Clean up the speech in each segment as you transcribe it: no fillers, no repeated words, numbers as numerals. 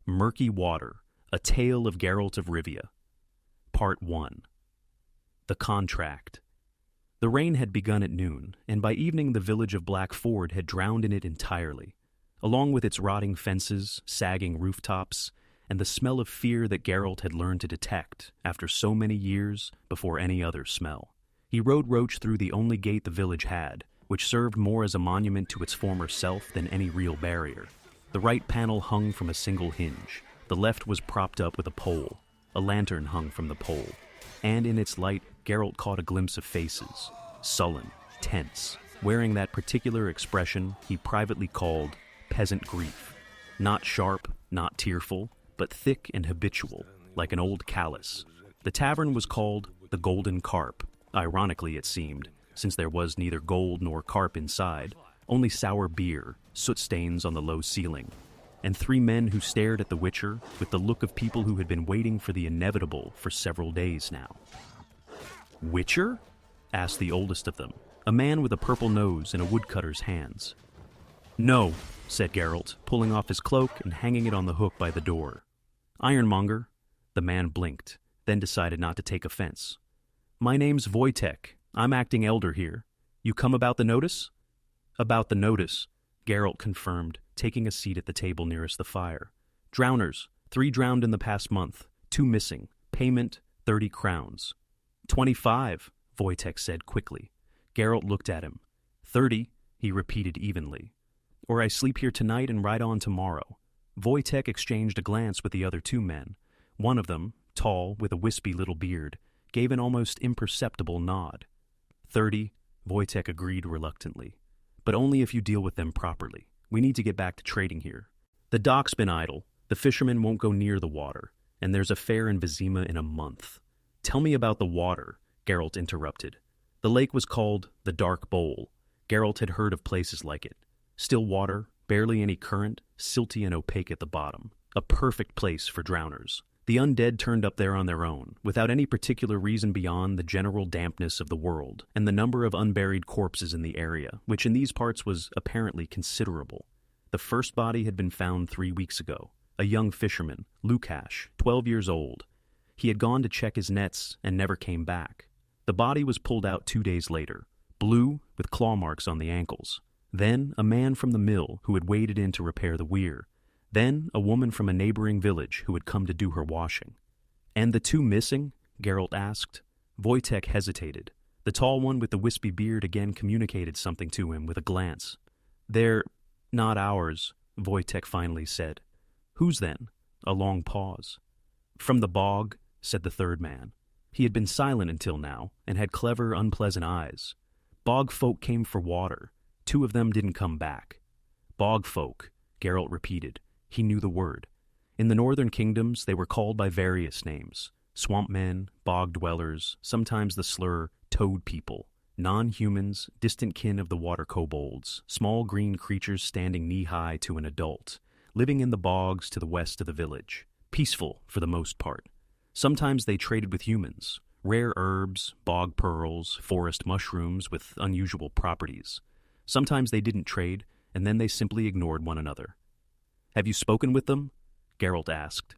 Murky Water, A Tale of Geralt of Rivia. Part 1. The Contract. The rain had begun at noon, and by evening the village of Black Ford had drowned in it entirely, along with its rotting fences, sagging rooftops, and the smell of fear that Geralt had learned to detect after so many years before any other smell. He rode Roach through the only gate the village had, which served more as a monument to its former self than any real barrier. The right panel hung from a single hinge. The left was propped up with a pole. A lantern hung from the pole, and in its light, Geralt caught a glimpse of faces, sullen, tense, wearing that particular expression he privately called peasant grief. Not sharp, not tearful, but thick and habitual, like an old callus. The tavern was called the Golden Carp, ironically it seemed, since there was neither gold nor carp inside, only sour beer, soot stains on the low ceiling, and three men who stared at the Witcher with the look of people who had been waiting for the inevitable for several days now. "Witcher?" asked the oldest of them, a man with a purple nose and a woodcutter's hands. "No," said Geralt, pulling off his cloak and hanging it on the hook by the door. "Ironmonger." The man blinked, then decided not to take offense. "My name's Wojtek. I'm acting elder here. You come about the notice?" "About the notice," Geralt confirmed, taking a seat at the table nearest the fire. "Drowners. 3 drowned in the past month. 2 missing. Payment, 30 crowns. 25, Wojtek said quickly. Geralt looked at him. 30, he repeated evenly. "Or I sleep here tonight and ride on tomorrow." Wojtek exchanged a glance with the other 2 men. One of them, tall, with a wispy little beard, gave an almost imperceptible nod. 30, Wojtek agreed reluctantly. "But only if you deal with them properly. We need to get back to trading here. The dock's been idle, the fishermen won't go near the water, and there's a fair in Vizima in a month." "Tell me about the water," Geralt interrupted. The lake was called the Dark Bowl. Geralt had heard of places like it. Still water, barely any current, silty and opaque at the bottom. A perfect place for drowners. The undead turned up there on their own, without any particular reason beyond the general dampness of the world, and the number of unburied corpses in the area, which in these parts was apparently considerable. The first body had been found 3 weeks ago. A young fisherman, Lukash, 12 years old. He had gone to check his nets and never came back. The body was pulled out 2 days later, blue, with claw marks on the ankles. Then a man from the mill who had waded in to repair the weir. Then a woman from a neighboring village who had come to do her washing. "And the 2 missing?" Geralt asked. Wojtek hesitated. The tall one with the wispy beard again communicated something to him with a glance. "They're not ours," Wojtek finally said. "Whose then?" A long pause. "From the bog," said the third man. He had been silent until now, and had clever, unpleasant eyes. "Bog folk came for water. 2 of them didn't come back." "Bog folk," Geralt repeated. He knew the word. In the northern kingdoms, they were called by various names. Swamp men, bog dwellers, sometimes the slur toad people, non-humans, distant kin of the water kobolds, small green creatures standing knee-high to an adult, living in the bogs to the west of the village, peaceful for the most part. Sometimes they traded with humans, rare herbs, bog pearls, forest mushrooms with unusual properties. Sometimes they didn't trade, and then they simply ignored one another. "Have you spoken with them?" Geralt asked.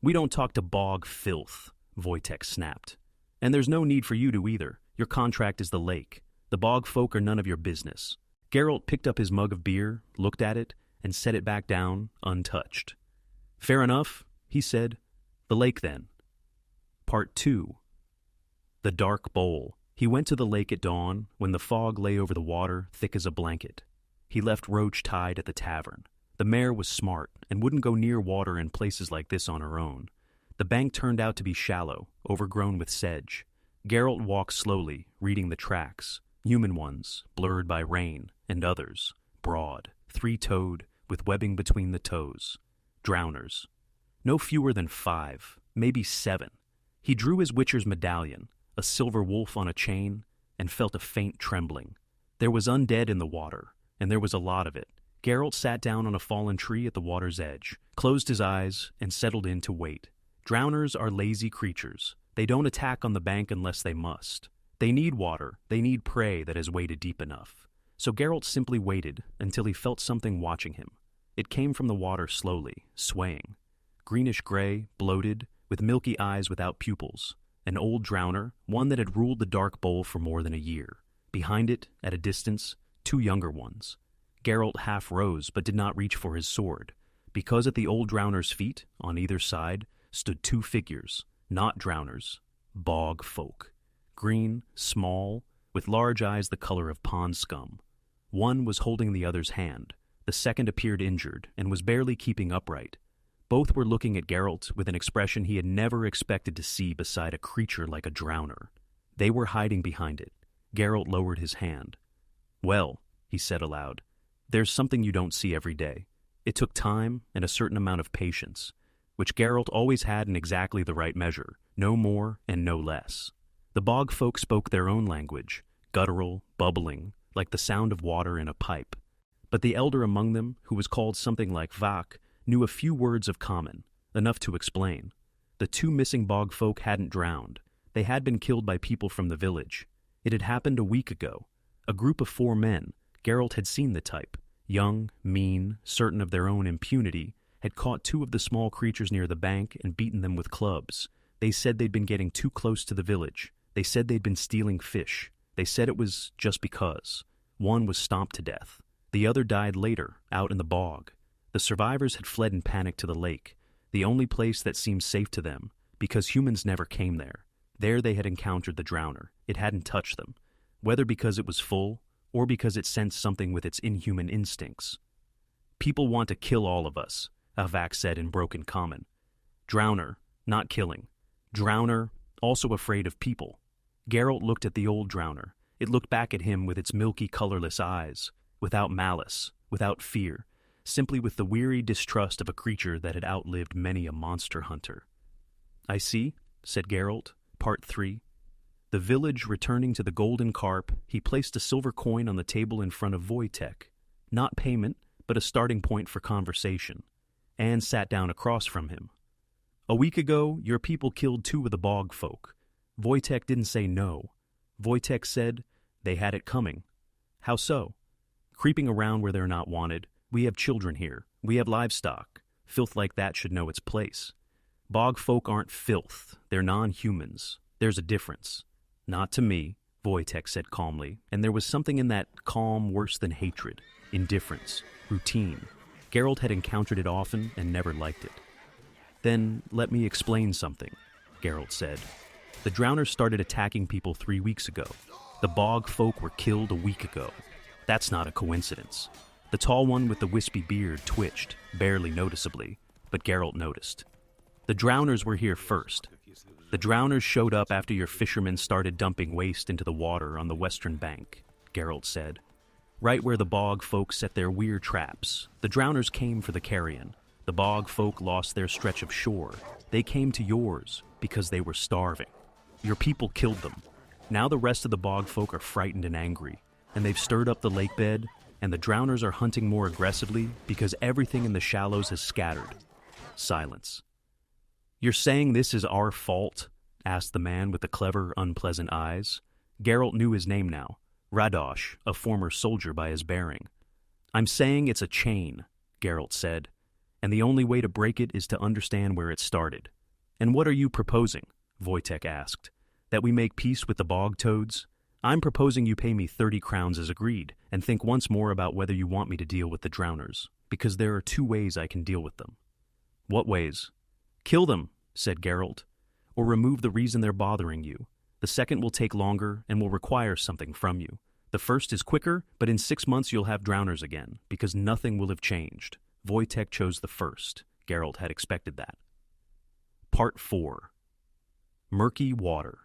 "We don't talk to bog filth," Wojtek snapped. "And there's no need for you to either. Your contract is the lake. The bog folk are none of your business." Geralt picked up his mug of beer, looked at it, and set it back down, untouched. "Fair enough," he said. "The lake, then." Part 2. The Dark Bowl. He went to the lake at dawn, when the fog lay over the water, thick as a blanket. He left Roach tied at the tavern. The mare was smart, and wouldn't go near water in places like this on her own. The bank turned out to be shallow, overgrown with sedge. Geralt walked slowly, reading the tracks, human ones, blurred by rain, and others, broad, 3-toed, with webbing between the toes. Drowners. No fewer than 5, maybe 7. He drew his Witcher's medallion, a silver wolf on a chain, and felt a faint trembling. There was undead in the water, and there was a lot of it. Geralt sat down on a fallen tree at the water's edge, closed his eyes, and settled in to wait. Drowners are lazy creatures. They don't attack on the bank unless they must. They need water. They need prey that has waded deep enough. So Geralt simply waited until he felt something watching him. It came from the water slowly, swaying. greenish-gray, bloated, with milky eyes without pupils. An old drowner, one that had ruled the dark bowl for more than a year. Behind it, at a distance, two younger ones. Geralt half rose but did not reach for his sword, because at the old drowner's feet, on either side, stood two figures, not drowners, bog folk. Green, small, with large eyes the color of pond scum. One was holding the other's hand. The second appeared injured and was barely keeping upright. Both were looking at Geralt with an expression he had never expected to see beside a creature like a drowner. They were hiding behind it. Geralt lowered his hand. "Well," he said aloud, "there's something you don't see every day." It took time and a certain amount of patience, which Geralt always had in exactly the right measure, no more and no less. The bog folk spoke their own language, guttural, bubbling, like the sound of water in a pipe. But the elder among them, who was called something like Vak, knew a few words of common, enough to explain. The two missing bog folk hadn't drowned. They had been killed by people from the village. It had happened a week ago. A group of 4 men, Geralt had seen the type, young, mean, certain of their own impunity, had caught 2 of the small creatures near the bank and beaten them with clubs. They said they'd been getting too close to the village. They said they'd been stealing fish. They said it was just because. One was stomped to death. The other died later, out in the bog. The survivors had fled in panic to the lake, the only place that seemed safe to them, because humans never came there. There they had encountered the drowner. It hadn't touched them, whether because it was full or because it sensed something with its inhuman instincts. "People want to kill all of us," Avak said in broken common. "Drowner, not killing. Drowner, also afraid of people." Geralt looked at the old drowner. It looked back at him with its milky, colorless eyes, without malice, without fear, simply with the weary distrust of a creature that had outlived many a monster hunter. "I see," said Geralt. Part 3. The village returning to the golden carp, he placed a silver coin on the table in front of Wojtek. Not payment, but a starting point for conversation. Anne sat down across from him. "A week ago, your people killed 2 of the bog folk." Wojtek didn't say no. Wojtek said they had it coming. "How so?" "Creeping around where they're not wanted. We have children here. We have livestock. Filth like that should know its place. Bog folk aren't filth. They're non-humans. There's a difference." "Not to me," Wojtek said calmly, and there was something in that calm worse than hatred, indifference, routine. Geralt had encountered it often and never liked it. "Then let me explain something," Geralt said. "The drowners started attacking people 3 weeks ago. The bog folk were killed a week ago. That's not a coincidence." The tall one with the wispy beard twitched, barely noticeably, but Geralt noticed. "The drowners were here first. The drowners showed up after your fishermen started dumping waste into the water on the western bank," Geralt said. "Right where the bog folk set their weird traps. The drowners came for the carrion. The bog folk lost their stretch of shore. They came to yours because they were starving. Your people killed them. Now the rest of the bog folk are frightened and angry, and they've stirred up the lake bed, and the drowners are hunting more aggressively because everything in the shallows has scattered." Silence. "You're saying this is our fault?" asked the man with the clever, unpleasant eyes. Geralt knew his name now. Radosh, a former soldier by his bearing. "I'm saying it's a chain," Geralt said, "and the only way to break it is to understand where it started." "And what are you proposing?" Wojtek asked. "That we make peace with the bog toads? I'm proposing you pay me 30 crowns as agreed, and think once more about whether you want me to deal with the drowners, because there are 2 ways I can deal with them." "What ways?" "Kill them," said Geralt, "or remove the reason they're bothering you. The second will take longer and will require something from you. The first is quicker, but in 6 months you'll have drowners again, because nothing will have changed." Wojtek chose the first. Geralt had expected that. Part 4. Murky water.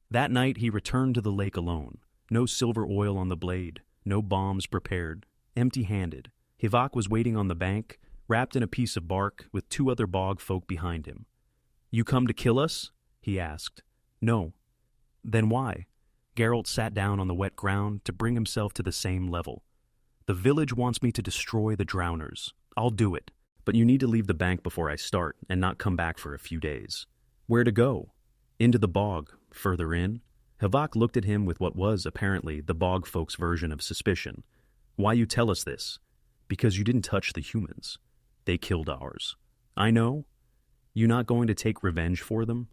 That night he returned to the lake alone. No silver oil on the blade, no bombs prepared, empty-handed. Hivak was waiting on the bank, wrapped in a piece of bark, with 2 other bog folk behind him. "You come to kill us?" he asked. "No." "Then why?" Geralt sat down on the wet ground to bring himself to the same level. "The village wants me to destroy the drowners. I'll do it, but you need to leave the bank before I start and not come back for a few days." "Where to go?" "Into the bog, further in." Hivak looked at him with what was, apparently, the bog folks' version of suspicion. "Why you tell us this?" "Because you didn't touch the humans. They killed ours." "I know. You not going to take revenge for them?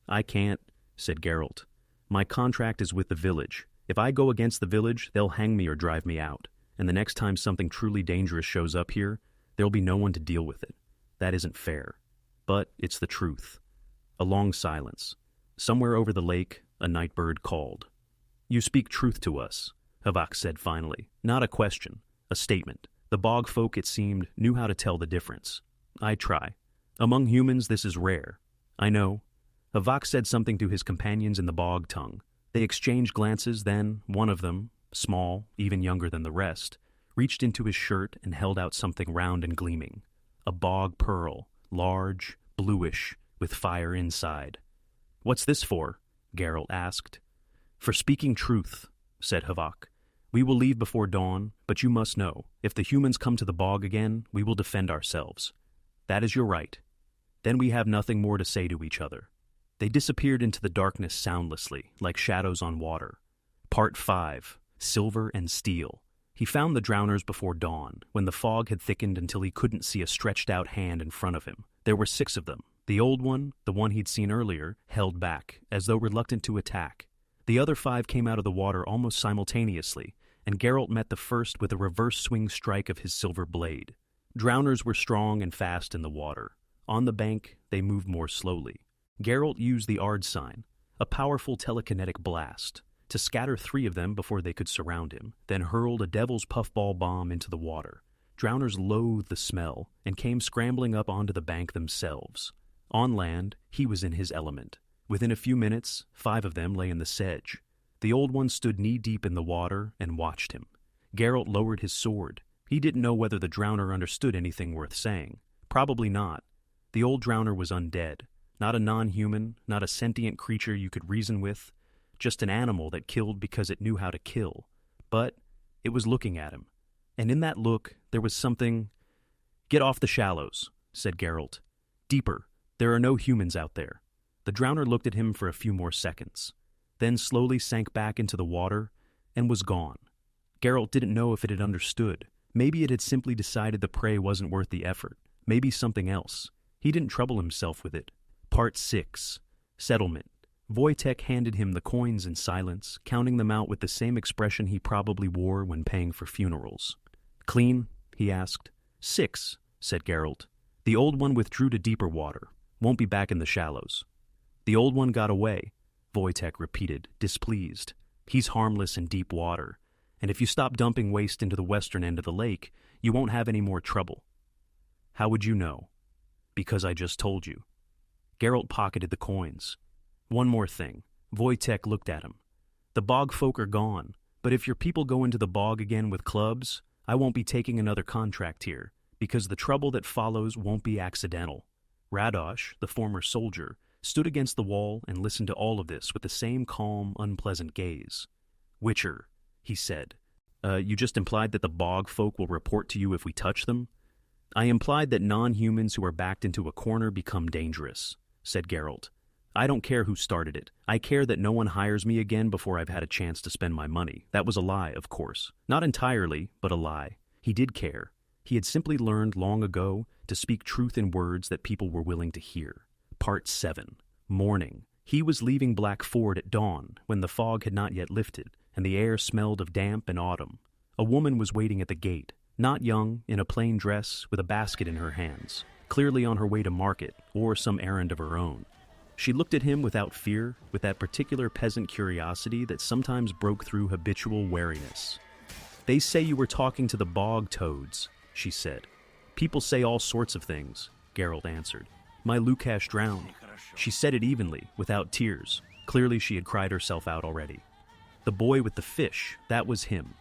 I can't, said Geralt. My contract is with the village. If I go against the village, they'll hang me or drive me out. And the next time something truly dangerous shows up here, there'll be no one to deal with it. That isn't fair. But it's the truth. A long silence. Somewhere over the lake, a night bird called. You speak truth to us, Havok said finally. Not a question, a statement. The bog folk, it seemed, knew how to tell the difference. I try. Among humans, this is rare. I know. Havok said something to his companions in the bog tongue. They exchanged glances, then one of them, small, even younger than the rest, reached into his shirt and held out something round and gleaming. A bog pearl, large, bluish, with fire inside. What's this for? Geralt asked. For speaking truth, said Havok. We will leave before dawn, but you must know, if the humans come to the bog again, we will defend ourselves. That is your right. Then we have nothing more to say to each other. They disappeared into the darkness soundlessly, like shadows on water. Part 5. Silver and Steel. He found the drowners before dawn, when the fog had thickened until he couldn't see a stretched-out hand in front of him. There were 6 of them. The old one, the one he'd seen earlier, held back, as though reluctant to attack. The other 5 came out of the water almost simultaneously, and Geralt met the first with a reverse swing strike of his silver blade. Drowners were strong and fast in the water. On the bank, they moved more slowly. Geralt used the Ard sign, a powerful telekinetic blast, to scatter 3 of them before they could surround him, then hurled a devil's puffball bomb into the water. Drowners loathed the smell and came scrambling up onto the bank themselves. On land, he was in his element. Within a few minutes, 5 of them lay in the sedge. The old one stood knee-deep in the water and watched him. Geralt lowered his sword. He didn't know whether the drowner understood anything worth saying. Probably not. The old drowner was undead. Not a non-human, not a sentient creature you could reason with. Just an animal that killed because it knew how to kill. But it was looking at him. And in that look, there was something... Get off the shallows, said Geralt. Deeper. There are no humans out there. The drowner looked at him for a few more seconds, then slowly sank back into the water and was gone. Geralt didn't know if it had understood. Maybe it had simply decided the prey wasn't worth the effort. Maybe something else. He didn't trouble himself with it. Part 6. Settlement. Wojtek handed him the coins in silence, counting them out with the same expression he probably wore when paying for funerals. Clean? He asked. 6, said Geralt. The old one withdrew to deeper water. Won't be back in the shallows. The old one got away, Wojtek repeated, displeased. He's harmless in deep water, and if you stop dumping waste into the western end of the lake, you won't have any more trouble. How would you know? Because I just told you. Geralt pocketed the coins. One more thing. Wojtek looked at him. The bog folk are gone, but if your people go into the bog again with clubs, I won't be taking another contract here, because the trouble that follows won't be accidental. Radosh, the former soldier, stood against the wall and listened to all of this with the same calm, unpleasant gaze. Witcher, he said, you just implied that the bog folk will report to you if we touch them? I implied that non-humans who are backed into a corner become dangerous, said Geralt. I don't care who started it. I care that no one hires me again before I've had a chance to spend my money. That was a lie, of course. Not entirely, but a lie. He did care. He had simply learned long ago to speak truth in words that people were willing to hear. Part 7. Morning. He was leaving Black Ford at dawn, when the fog had not yet lifted, and the air smelled of damp and autumn. A woman was waiting at the gate, not young, in a plain dress, with a basket in her hands, clearly on her way to market, or some errand of her own. She looked at him without fear, with that particular peasant curiosity that sometimes broke through habitual wariness. They say you were talking to the bog toads, she said. People say all sorts of things, Geralt answered. My Lukash drowned. She said it evenly, without tears. Clearly she had cried herself out already. The boy with the fish, that was him.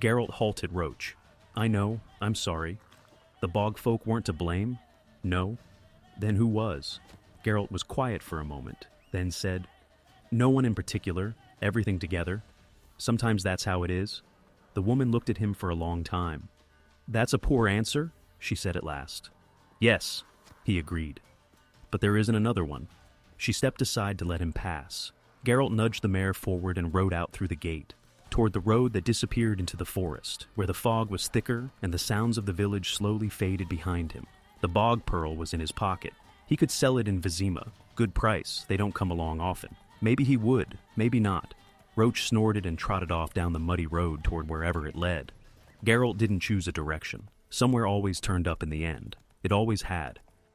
Geralt halted Roach. I know, I'm sorry. The bog folk weren't to blame? No? Then who was? Geralt was quiet for a moment, then said, No one in particular, everything together. Sometimes that's how it is. The woman looked at him for a long time. That's a poor answer, she said at last. Yes, he agreed. But there isn't another one. She stepped aside to let him pass. Geralt nudged the mare forward and rode out through the gate, toward the road that disappeared into the forest, where the fog was thicker and the sounds of the village slowly faded behind him. The bog pearl was in his pocket. He could sell it in Vizima. Good price, they don't come along often. Maybe he would, maybe not. Roach snorted and trotted off down the muddy road toward wherever it led. Geralt didn't choose a direction. Somewhere always turned up in the end. It always had.